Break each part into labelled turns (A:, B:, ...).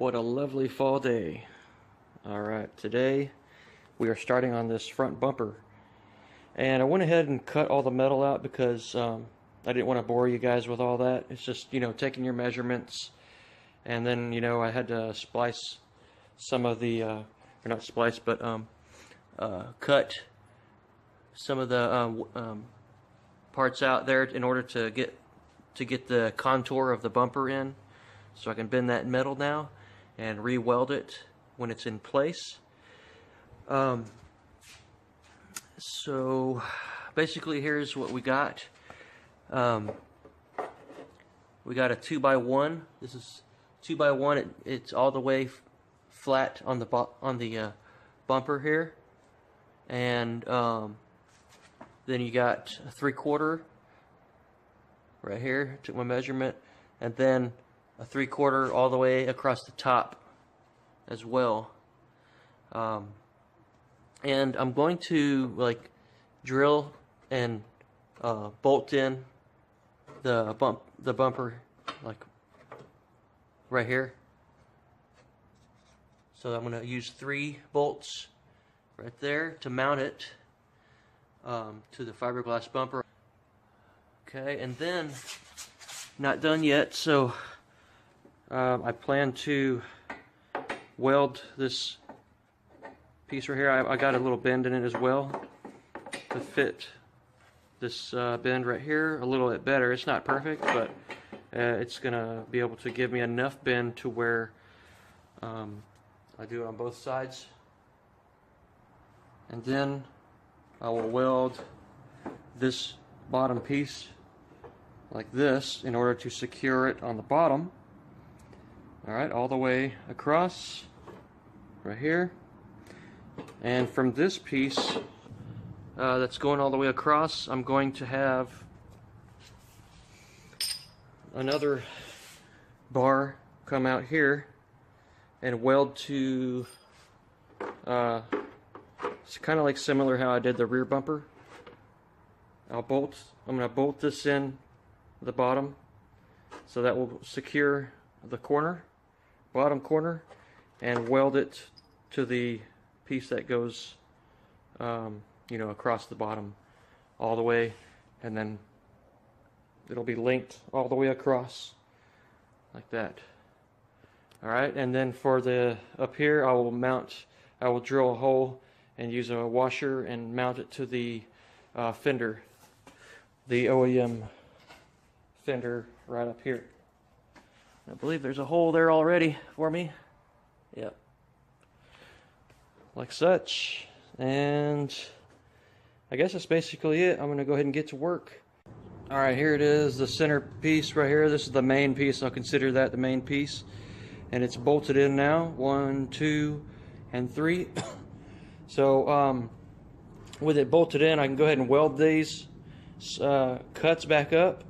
A: What a lovely fall day. Alright, today we are starting on this front bumper. And I went ahead and cut all the metal out because I didn't want to bore you guys with all that. It's just, taking your measurements. And then, I had to splice some of the, or not splice, but cut some of the parts out there in order to get the contour of the bumper in. So I can bend that metal now and re-weld it when it's in place. So basically here's what we got. We got a 2x1. This is 2x1. It's all the way flat on the bumper here, and then you got a 3/4 right here. Took my measurement, and then a 3/4 all the way across the top as well. And I'm going to drill and bolt in the bumper right here. So I'm going to use 3 bolts right there to mount it to the fiberglass bumper. Okay, and then not done yet, so I plan to weld this piece right here. I got a little bend in it as well to fit this bend right here a little bit better. It's not perfect, but it's gonna be able to give me enough bend to where I do it on both sides. And then I will weld this bottom piece like this in order to secure it on the bottom. Alright, all the way across right here. And from this piece that's going all the way across, I'm going to have another bar come out here and weld to it's kind of like similar how I did the rear bumper. I'm going to bolt this in the bottom, so that will secure the bottom corner, and weld it to the piece that goes across the bottom all the way, and then it'll be linked all the way across like that. Alright, and then for the up here, I will drill a hole and use a washer and mount it to the fender, the OEM fender right up here. I believe there's a hole there already for me. Yep. Like such. And I guess that's basically it. I'm going to go ahead and get to work. Alright, here it is, the center piece right here. This is the main piece. I'll consider that the main piece. And it's bolted in now. 1, 2, and 3. So with it bolted in, I can go ahead and weld these cuts back up.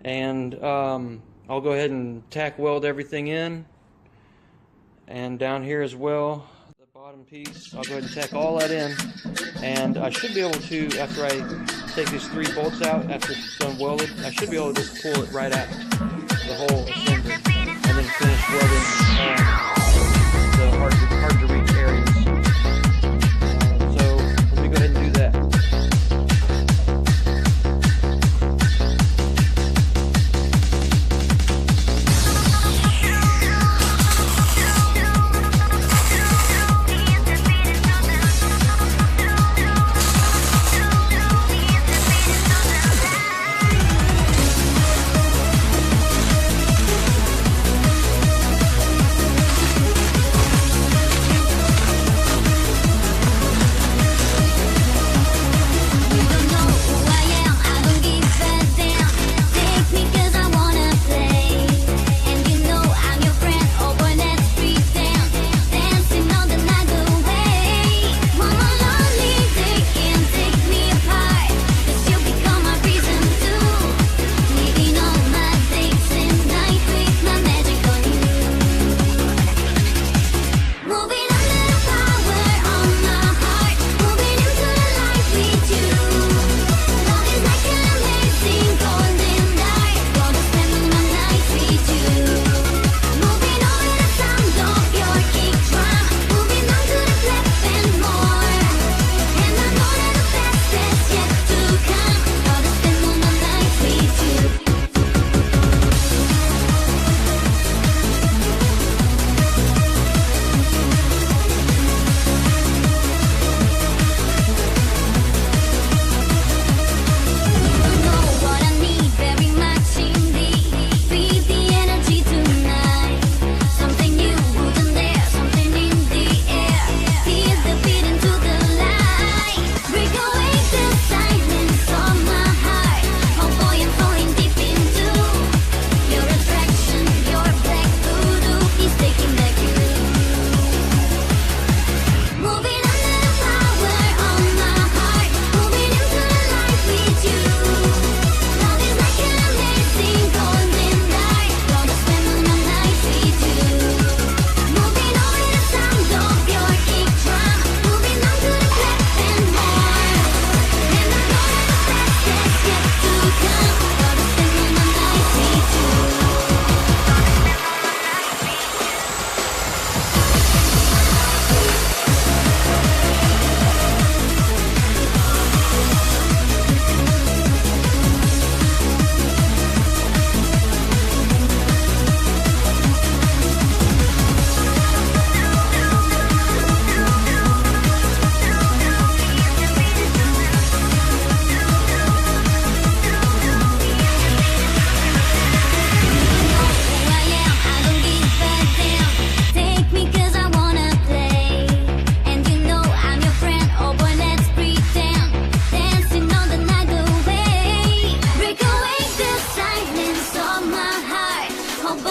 A: And I'll go ahead and tack weld everything in. And down here as well, the bottom piece, I'll go ahead and tack all that in. And I should be able to, after I take these 3 bolts out, after it's done welded, I should be able to just pull it right out, the whole assembly, and then finish welding the hard to reach areas. So let me go ahead and do that.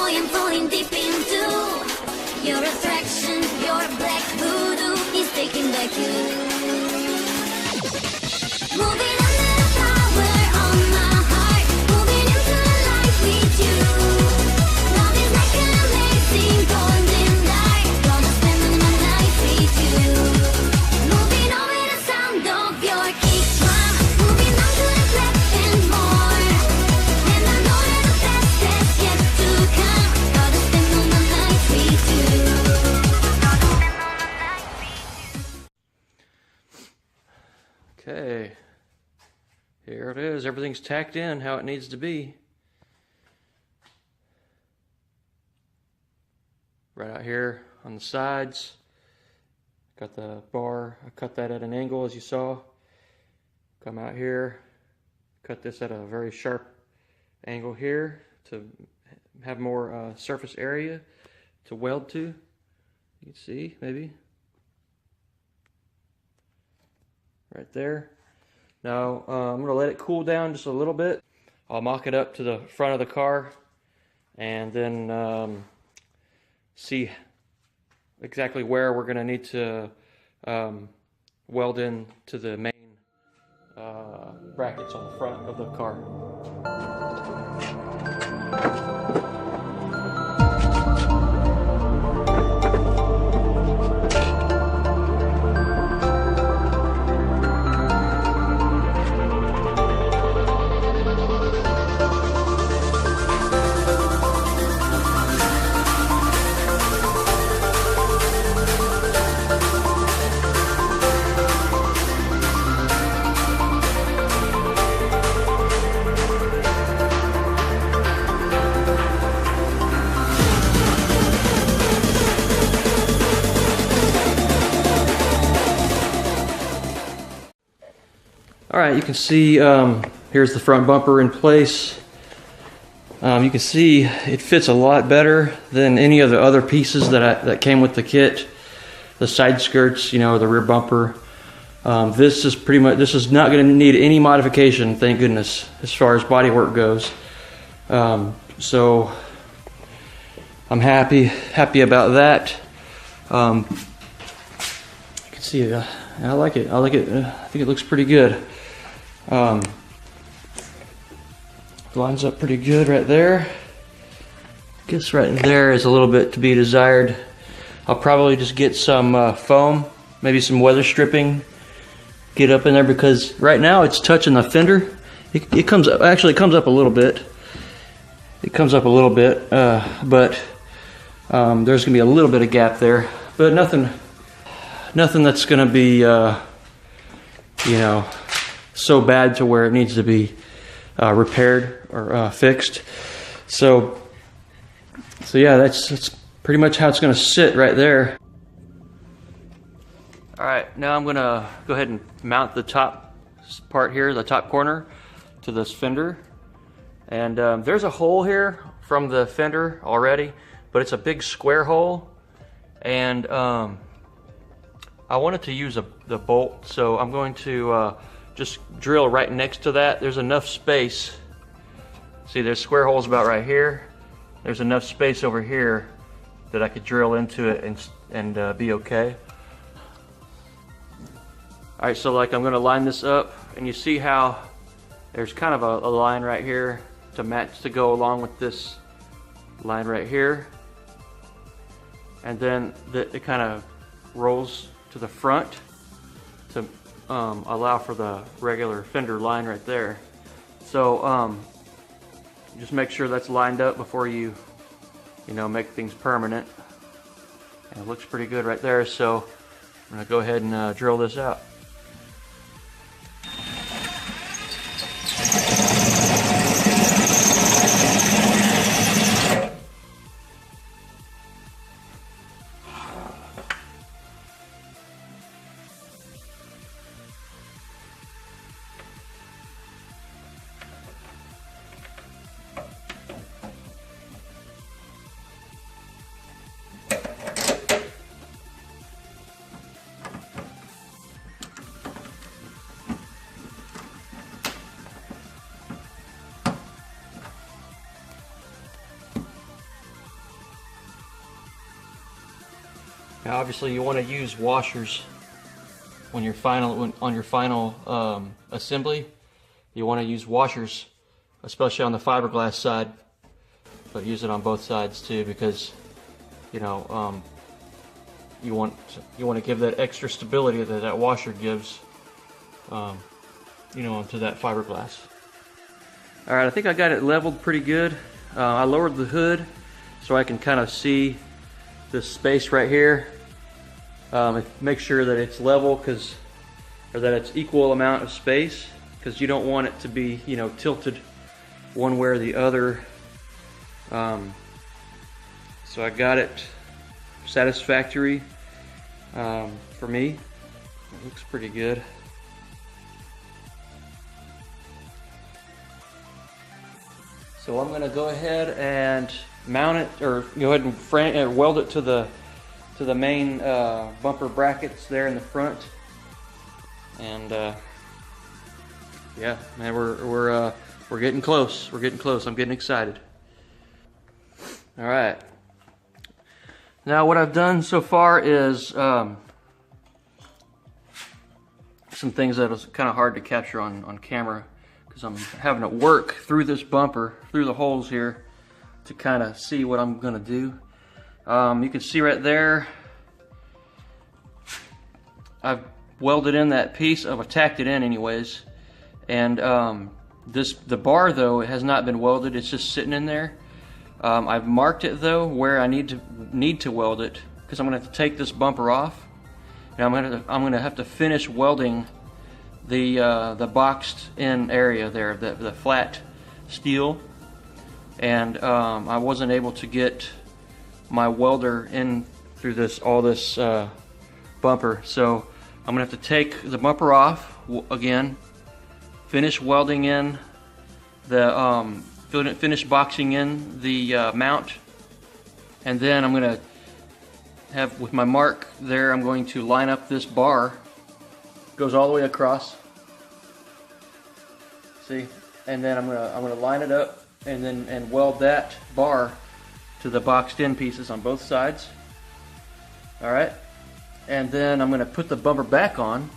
B: boy, I'm falling deep into your attraction, your black voodoo is taking back you. Moving under the power on my heart, moving into the light with you. Love is like an amazing golden light, gonna spend my night with you. Moving over the sound of your kick drum, moving on to the clap and more. And I know that the best is yet to come, gonna spend all my night with you.
A: Okay, here it is. Everything's tacked in how it needs to be. Right out here on the sides. Got the bar. I cut that at an angle, as you saw. Come out here. Cut this at a very sharp angle here to have more surface area to weld to. You can see, maybe. Right there. Now I'm going to let it cool down just a little bit. I'll mock it up to the front of the car and then see exactly where we're going to need to weld in to the main brackets on the front of the car. Alright, you can see here's the front bumper in place. You can see it fits a lot better than any of the other pieces that came with the kit. The side skirts, you know, the rear bumper. This is not going to need any modification, thank goodness, as far as bodywork goes. So I'm happy about that. You can see, I like it. I think it looks pretty good. Lines up pretty good right there. Guess right there is a little bit to be desired. I'll probably just get some foam, maybe some weather stripping, get up in there, because right now it's touching the fender. It comes up, actually it comes up a little bit. It comes up a little bit, but there's gonna be a little bit of gap there, but nothing that's gonna be you know, so bad to where it needs to be repaired or fixed. So yeah, that's pretty much how it's going to sit right there. All right, now I'm going to go ahead and mount the top part here, the top corner, to this fender. And there's a hole here from the fender already, but it's a big square hole. And I wanted to use the bolt, so I'm going to just drill right next to that. There's enough space. See, there's square holes about right here. There's enough space over here that I could drill into it and be okay. All right, so like I'm gonna line this up, and you see how there's kind of a line right here to match, to go along with this line right here. And then it kind of rolls to the front to allow for the regular fender line right there. So just make sure that's lined up before you make things permanent. And it looks pretty good right there, so I'm gonna go ahead and drill this out. Now obviously you want to use washers on your final assembly. You want to use washers, especially on the fiberglass side, but use it on both sides too, because you know you want to give that extra stability that that washer gives, you know, onto that fiberglass. All right, I think I got it leveled pretty good. I lowered the hood so I can kind of see this space right here. Make sure that it's level, or that it's equal amount of space, because you don't want it to be, you know, tilted one way or the other. So I got it satisfactory for me. It looks pretty good. So I'm going to go ahead and mount it, or go ahead and weld it to the main bumper brackets there in the front. And yeah, man, we're getting close. We're getting close. I'm getting excited. All right. Now what I've done so far is some things that was kind of hard to capture on camera, because I'm having to work through this bumper, through the holes here, to kind of see what I'm gonna do. You can see right there, I've welded in that piece. I've tacked it in anyways, and the bar though, it has not been welded. It's just sitting in there. I've marked it though where I need to weld it, because I'm gonna have to take this bumper off, and I'm gonna have to finish welding the boxed in area there, the flat steel, and I wasn't able to get my welder in through all this bumper, so I'm gonna have to take the bumper off again, finish welding in the finish boxing in the mount, and then I'm gonna have, with my mark there, I'm going to line up this bar. Goes all the way across. See, and then I'm gonna line it up and weld that bar to the boxed in pieces on both sides. All right, and then I'm gonna put the bumper back on.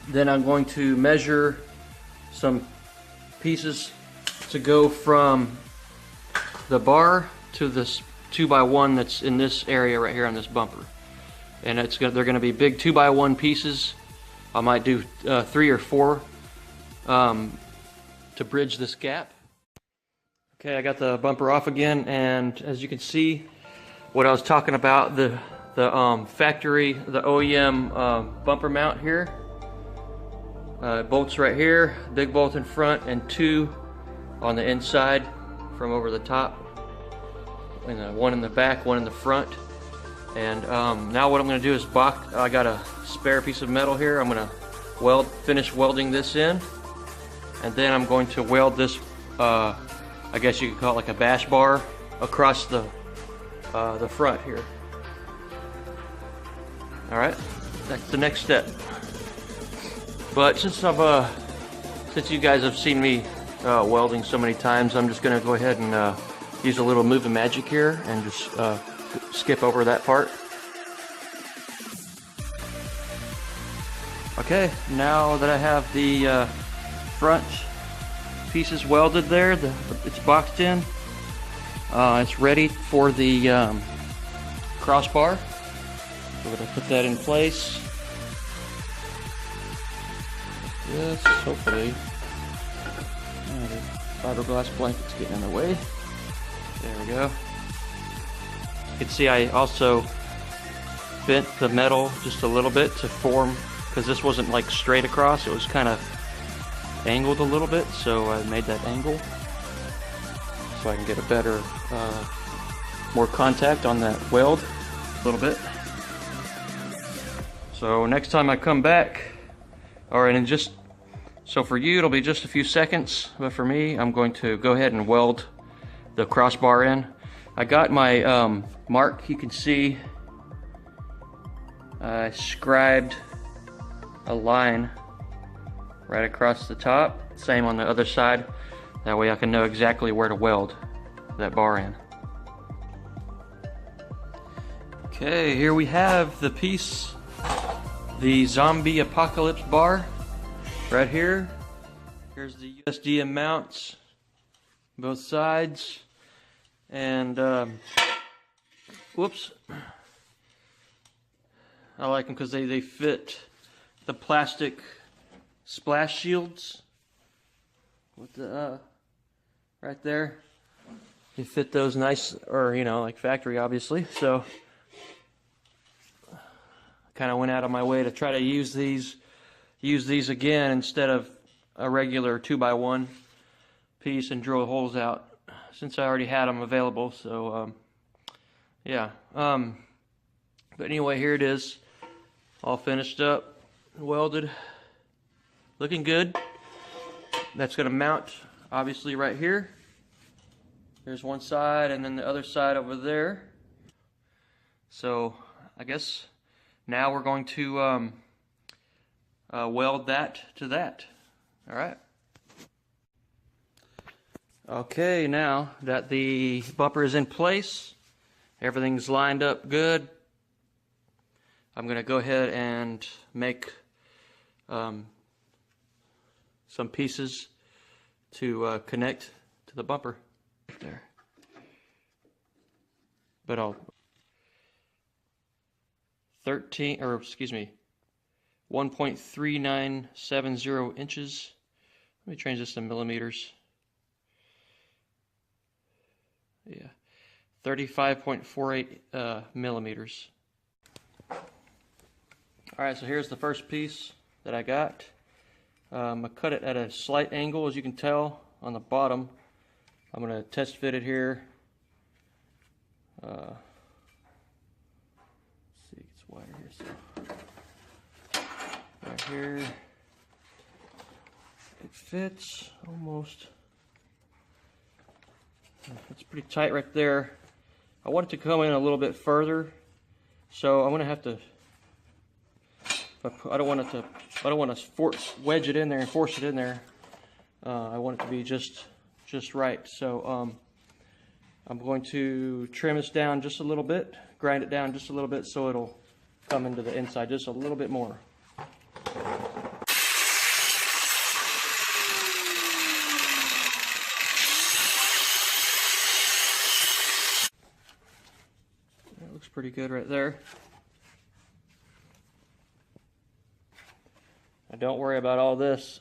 A: Then I'm going to measure some pieces to go from the bar to this 2x1 that's in this area right here on this bumper, and they're going to be big 2x1 pieces. I might do 3 or 4 to bridge this gap. Okay, I got the bumper off again, and as you can see, what I was talking about, the factory, the OEM bumper mount here, bolts right here, big bolt in front, and 2 on the inside from over the top, and one in the back, one in the front. And now what I'm going to do is I got a spare piece of metal here. I'm going to finish welding this in, and then I'm going to weld this, I guess you could call it like a bash bar, across the front here. All right, that's the next step. But since you guys have seen me welding so many times, I'm just going to go ahead and use a little move of magic here and just skip over that part. Okay, now that I have the front pieces welded there, it's boxed in, it's ready for the crossbar. So we're going to put that in place. Yes, hopefully. The fiberglass blanket's getting in the way. There we go. You can see I also bent the metal just a little bit to form, because this wasn't like straight across, it was kind of angled a little bit, so I made that angle so I can get a better, more contact on that weld a little bit. So next time I come back, alright, and so for you it'll be just a few seconds, but for me I'm going to go ahead and weld the crossbar in. I got my mark, you can see I scribed a line right across the top, same on the other side, that way I can know exactly where to weld that bar in. Okay, here we have the piece, the zombie apocalypse bar, right here. Here's the USDM mounts, both sides, and whoops, I like them because they fit the plastic splash shields with the right there. They fit those nice, or you know, like factory obviously. So kind of went out of my way to try to use these again instead of a regular 2x1 piece and drill holes out, since I already had them available. So yeah, but anyway, here it is, all finished up, welded, looking good. That's going to mount obviously right here. There's one side and then the other side over there. So I guess now we're going to weld that to that. All right. Okay, now that the bumper is in place, everything's lined up good, I'm going to go ahead and make some pieces to connect to the bumper there. But I'll 1.3970 inches. Let me change this to millimeters. Yeah, 35.48 millimeters. All right, so here's the first piece that I got. I cut it at a slight angle, as you can tell on the bottom. I'm going to test fit it here. Let's see, it's wider here. So right here, it fits almost. It's pretty tight right there. I want it to come in a little bit further, so I'm going to have to. I don't want to wedge it in there and force it in there. I want it to be just right. So I'm going to trim this down just a little bit, grind it down just a little bit, so it'll come into the inside just a little bit more. That looks pretty good right there. Now don't worry about all this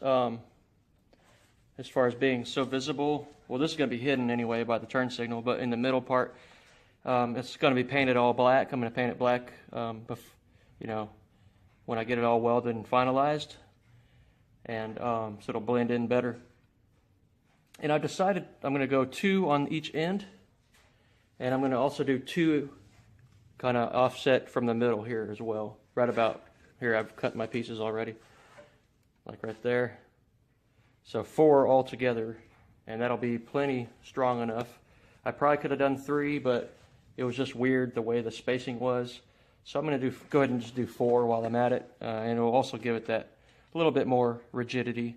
A: as far as being so visible. Well, this is going to be hidden anyway by the turn signal, but in the middle part, it's going to be painted all black. I'm going to paint it black, you know, when I get it all welded and finalized, and so it'll blend in better. And I've decided I'm going to go 2 on each end, and I'm going to also do 2 kind of offset from the middle here as well. Right about here, I've cut my pieces already, like right there. So 4 all together, and that'll be plenty strong enough. I probably could have done 3, but it was just weird the way the spacing was. So I'm going to go ahead and just do 4 while I'm at it, and it will also give it that a little bit more rigidity.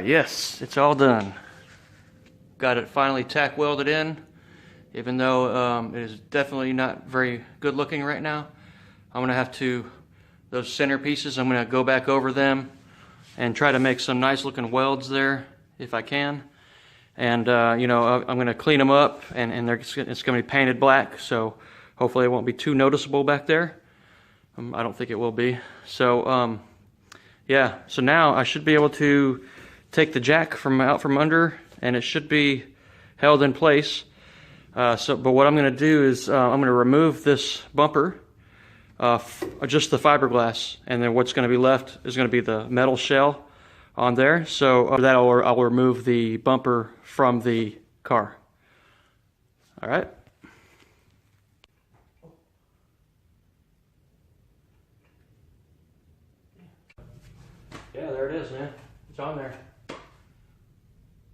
A: Yes, it's all done. Got it finally tack welded in, even though it is definitely not very good looking right now. I'm gonna have to, those center pieces, I'm gonna go back over them and try to make some nice looking welds there if I can. And you know, I'm gonna clean them up, and it's gonna be painted black, so hopefully it won't be too noticeable back there. I don't think it will be. So yeah, so now I should be able to take the jack out from under, and it should be held in place. But what I'm going to do is I'm going to remove this bumper, just the fiberglass, and then what's going to be left is going to be the metal shell on there. So that I'll remove the bumper from the car. All right. Yeah, there it is, man. It's on there.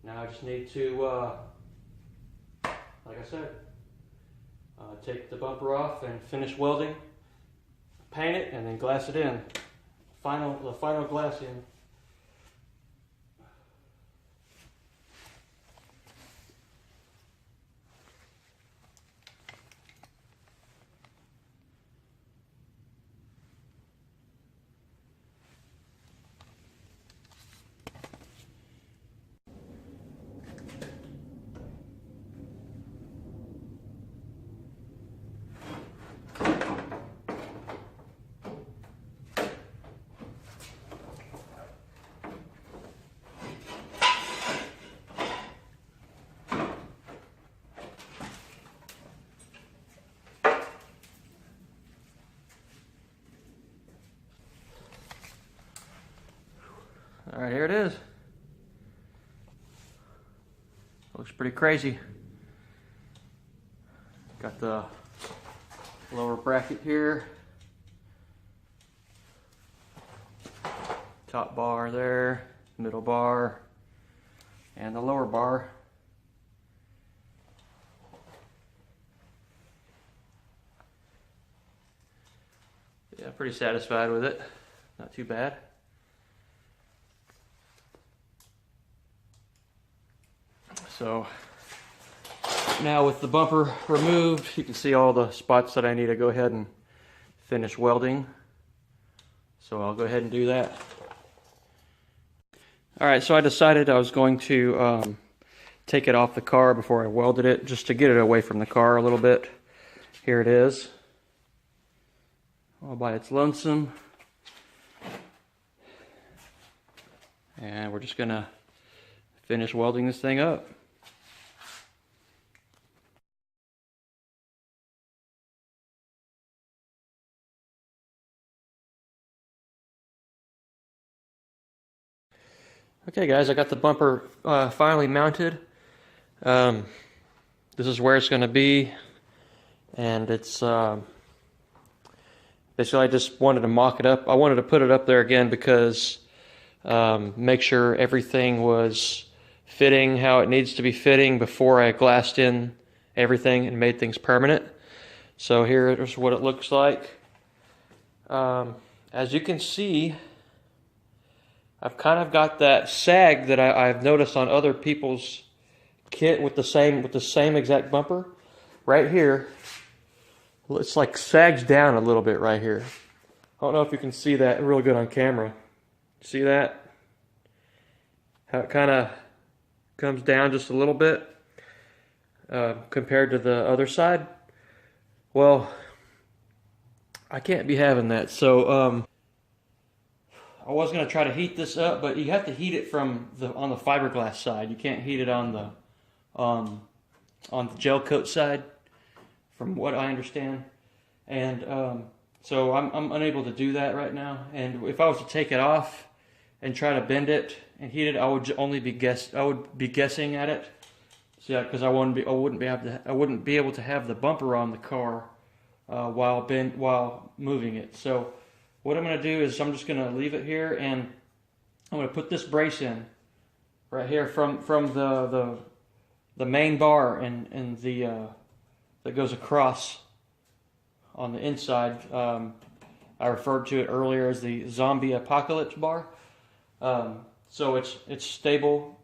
A: Now I just need to, like I said, take the bumper off and finish welding, paint it, and then glass it in. The final glass in. All right, here it is. Looks pretty crazy. Got the lower bracket here. Top bar there, middle bar, and the lower bar. Yeah, pretty satisfied with it. Not too bad. So now with the bumper removed, you can see all the spots that I need to go ahead and finish welding. So I'll go ahead and do that. All right, so I decided I was going to take it off the car before I welded it, just to get it away from the car a little bit. Here it is, all by its lonesome. And we're just gonna finish welding this thing up. Okay guys, I got the bumper finally mounted. This is where it's going to be, and it's basically I just wanted to mock it up. I wanted to put it up there again because make sure everything was fitting how it needs to be fitting before I glassed in everything and made things permanent. So here is what it looks like. As you can see, I've kind of got that sag that I've noticed on other people's kit with the same exact bumper. Right here, it's like sags down a little bit right here. I don't know if you can see that real good on camera. See that? How it kind of comes down just a little bit compared to the other side. Well, I can't be having that. So I was going to try to heat this up, but you have to heat it from on the fiberglass side. You can't heat it on the gel coat side, from what I understand. And so I'm unable to do that right now. And if I was to take it off and try to bend it and heat it, I would only be guessing at it. So, because I wouldn't be able to have the bumper on the car while moving it. So what I'm going to do is I'm just going to leave it here, and I'm going to put this brace in right here from the main bar and the that goes across on the inside. I referred to it earlier as the zombie apocalypse bar. So it's stable,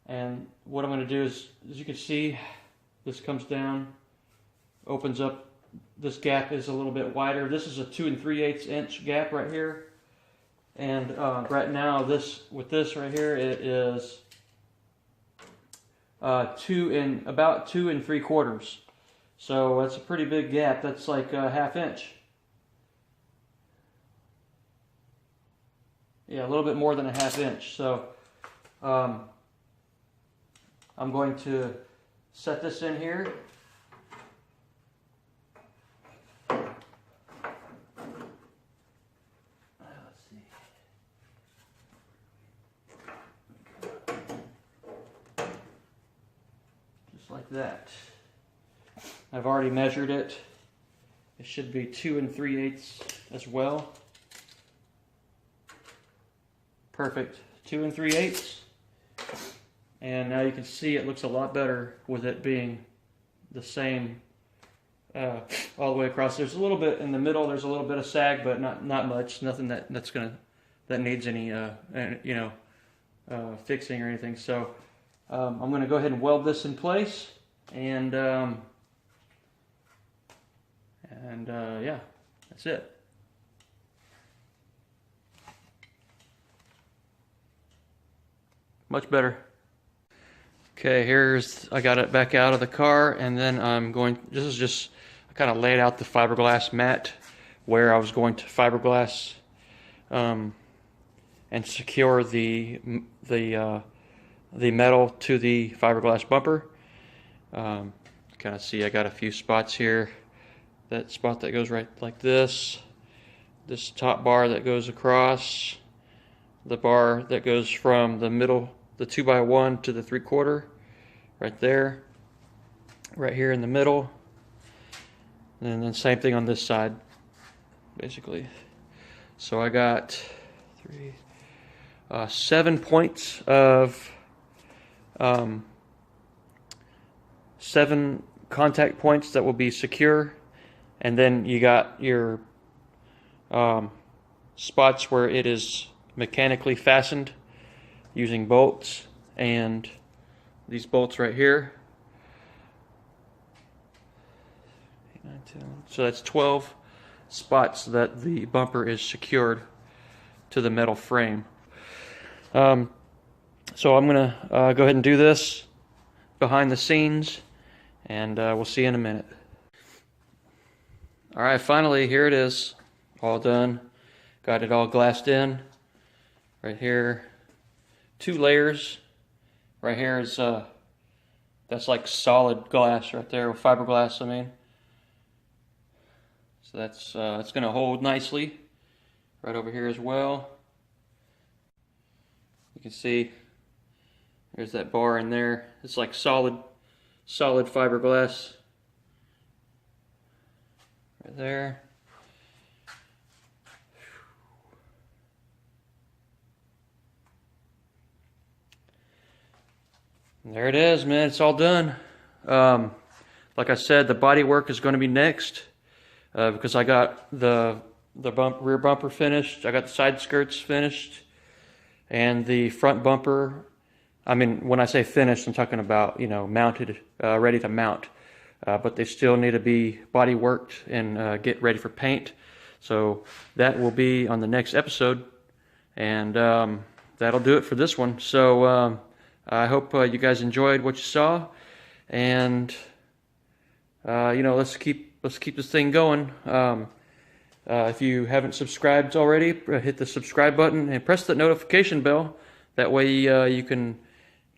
A: and what I'm going to do is, as you can see, this comes down, opens up. This gap is a little bit wider. This is a 2 3/8 inch gap right here, and right now with this right here, it is about 2 3/4. So that's a pretty big gap. That's like a ½ inch. Yeah, a little bit more than a ½ inch. So I'm going to set this in here like that. I've already measured it. It should be 2 3/8 as well. Perfect. 2 3/8. And now you can see it looks a lot better with it being the same all the way across. There's a little bit in the middle. There's a little bit of sag, but not much. Nothing that needs any fixing or anything. So I'm going to go ahead and weld this in place, and yeah, that's it. Much better. Okay, I got it back out of the car, and then this is just, I kind of laid out the fiberglass mat where I was going to fiberglass and secure the metal to the fiberglass bumper. Kind of see I got a few spots here. That spot that goes right like this top bar that goes across, the bar that goes from the middle, the 2x1 to the 3/4, right there, right here in the middle, and then same thing on this side, basically. So I got 7 points of 7 contact points that will be secure, and then you got your spots where it is mechanically fastened using bolts, and these bolts right here. 8, 9, 10. So that's 12 spots that the bumper is secured to the metal frame. So I'm gonna go ahead and do this behind the scenes, and we'll see you in a minute. All right, finally, here it is, all done. Got it all glassed in. Right here, 2 layers. Right here is that's like solid glass right there, with fiberglass, I mean. So that's it's gonna hold nicely. Right over here as well. You can see there's that bar in there. It's like solid fiberglass. Right there. And there it is, man. It's all done. Like I said, the body work is going to be next because I got the rear bumper finished. I got the side skirts finished, and the front bumper. I mean, when I say finished, I'm talking about, mounted, ready to mount. But they still need to be body worked and get ready for paint. So that will be on the next episode, and that'll do it for this one. So I hope you guys enjoyed what you saw, and let's keep this thing going. If you haven't subscribed already, hit the subscribe button and press the notification bell. That way you can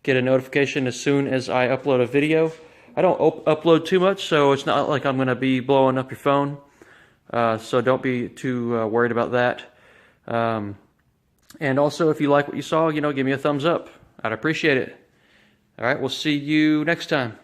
A: get a notification as soon as I upload a video. I don't upload too much, so it's not like I'm going to be blowing up your phone. So don't be too worried about that. And also, if you like what you saw, give me a thumbs up. I'd appreciate it. All right, we'll see you next time.